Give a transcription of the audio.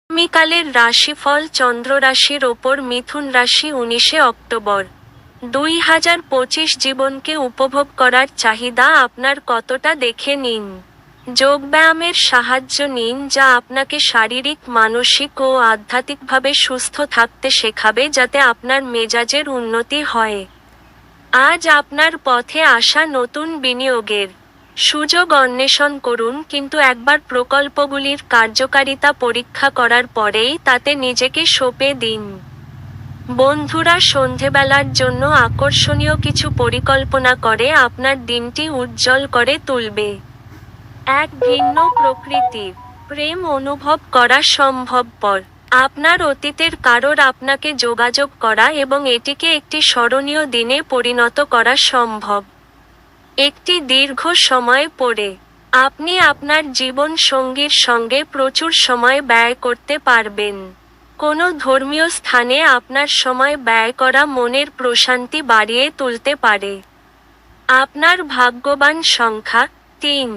আগামীকালের রাশিফল চন্দ্র রাশির ওপর মিথুন রাশি 19শে অক্টোবর 2025 জীবনকে উপভোগ করার চাহিদা আপনার কতটা দেখে নিন। যোগব্যায়ামের সাহায্য নিন যা আপনাকে শারীরিক, মানসিক ও আধ্যাত্মিকভাবে সুস্থ থাকতে শেখাবে যাতে আপনার মেজাজের উন্নতি হয়। আজ আপনার পথে আসা নতুন বিনিয়োগের সুযোগ অন্বেষণ করুন, কিন্তু একবার প্রকল্পগুলির কার্যকারিতা পরীক্ষা করার পরেই তাতে নিজেকে সঁপে দিন। বন্ধুরা সন্ধেবেলার জন্য আকর্ষণীয় কিছু পরিকল্পনা করে আপনার দিনটি উজ্জ্বল করে তুলবে। এক ভিন্ন প্রকৃতির প্রেম অনুভব করা সম্ভবপর। আপনার অতীতের কারোর আপনাকে যোগাযোগ করা এবং এটিকে একটি স্মরণীয় দিনে পরিণত করা সম্ভব। একটি দীর্ঘ সময় পরে আপনি আপনার জীবন সঙ্গীর সঙ্গে প্রচুর সময় ব্যয় করতে পারবেন। কোনো ধর্মীয় স্থানে আপনার সময় ব্যয় করা মনের প্রশান্তি বাড়িয়ে তুলতে পারে। আপনার ভাগ্যবান সংখ্যা 3।